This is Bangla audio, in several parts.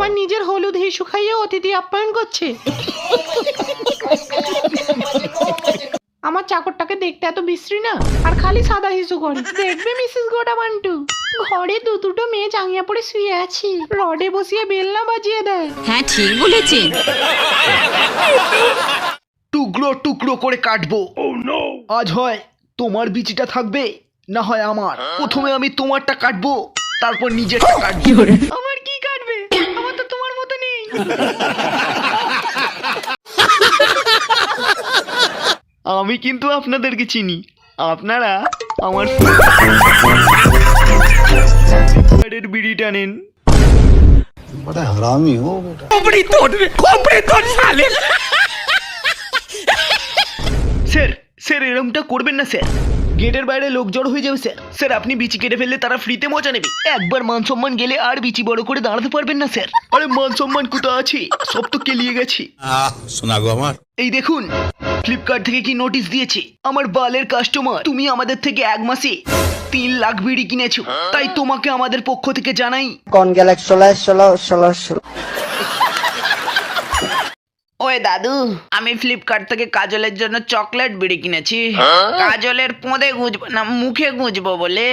আবার নিজের হলুদ হিসু খাইয়ে অতিথি আপ্যায়ন করছে। আমার চাকরটাকে দেখতে এত বিশ্রী না, আর খালি সাদা হিসু করে। দেখবে মিসেস গোটা বান্টু, ঘরে দুটো মেয়ে জাঙ্গিয়া পরে শুয়ে আছি, রডে বসিয়ে বেলনা বাজিয়ে দেয়। হ্যাঁ ঠিক বলেছেন। টুকরো টুকরো করে কাটবো। আজ হয় তোমার বিচিটা থাকবে, না হয় আমার। প্রথমে আমি তোমারটা কাটবো, তারপর নিজেরটা কাটবো। আমার কি কাটবে? আমার তো তোমার মতো নেই। আমি কিন্তু আপনাদেরকে চিনি, আপনারা আমার বিড়িটা নেন। बड़ा हरामी हो बेटा। স্যার স্যার এরকমটা করবেন না স্যার, গেটের বাইরে লোক জড়ো হয়ে যাবে স্যার। স্যার আপনি বিচি কেটে ফেললে তারা ফ্রিতে মজা নেবে। একবার মান সম্মান গেলে আর বিচি বড় করে দাঁড়াতে পারবেন না স্যার। আরে মান সম্মান কোথায় আছে, সব তো কেলিয়ে গেছি। শোনা গো আমার। এই দেখুন ফ্লিপকার্ট থেকে কি নোটিশ দিয়েছে। আমার বালের কাস্টমার, তুমি আমাদের থেকে এক মাসে 3 লাখ বিড়ি কিনেছো, তাই তোমাকে আমাদের পক্ষ থেকে জানাই। কোন গ্যালাক্সি 16 ওই দাদু, আমি ফ্লিপকার্ট থেকে কাজলের জন্য চকলেট বিড়ি কিনেছি। কাজলের পোঁদে গুঁজবো না, মুখে গুঁজবো বলে।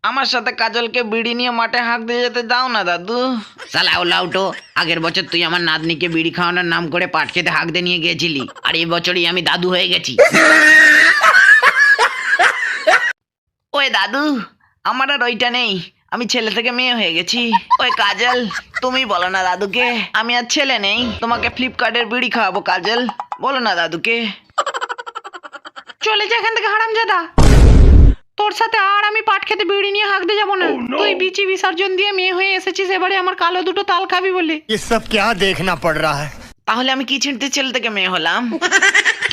আমার সাথে কাজলকে বিড়ি নিয়ে মাঠে হাঁক দিয়ে যেতে দাও না দাদু। শালা লাউটো, আগের বছর তুই আমার নাতনিকে বিড়ি খাওয়ানোর নাম করে পাট খেতে হাঁক দিয়ে নিয়ে গিয়েছিলি, আর এই বছরই আমি দাদু হয়ে গেছি। ওই দাদু, আমার আর ওইটা নেই, আমি ছেলে থেকে মেয়ে হয়ে গেছি। ওই কাজল, তুমি বলো না দাদুকে আমি আর ছেলে নেই, তোমাকে ফ্লিপকার্টের বিড়ি খাওয়াবো। কাজল বলো না দাদুকে। চলে যা এখান থেকে হারামজাদা, তোর সাথে আর আমি পাট খেতে বিড়ি নিয়ে হাঁকতে যাবো না। তুই বিচি বিসর্জন দিয়ে মেয়ে হয়ে এসেছিস, এবারে আমার কালো দুটো তাল খাবি বলে। ये सब क्या देखना पड़ रहा है? তাহলে আমি কি ছিঁড়তে ছেলে থেকে মেয়ে হলাম?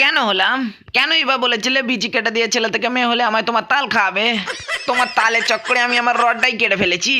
কেন হলাম? কেনই বা বলেছিলে বিচি কেটে দিয়ে ছেলে থেকে মেয়ে হলে আমায় তোমার তাল খাওয়াবে? তোমার তালের চক্করে আমি আমার রডটাই কেটে ফেলেছি।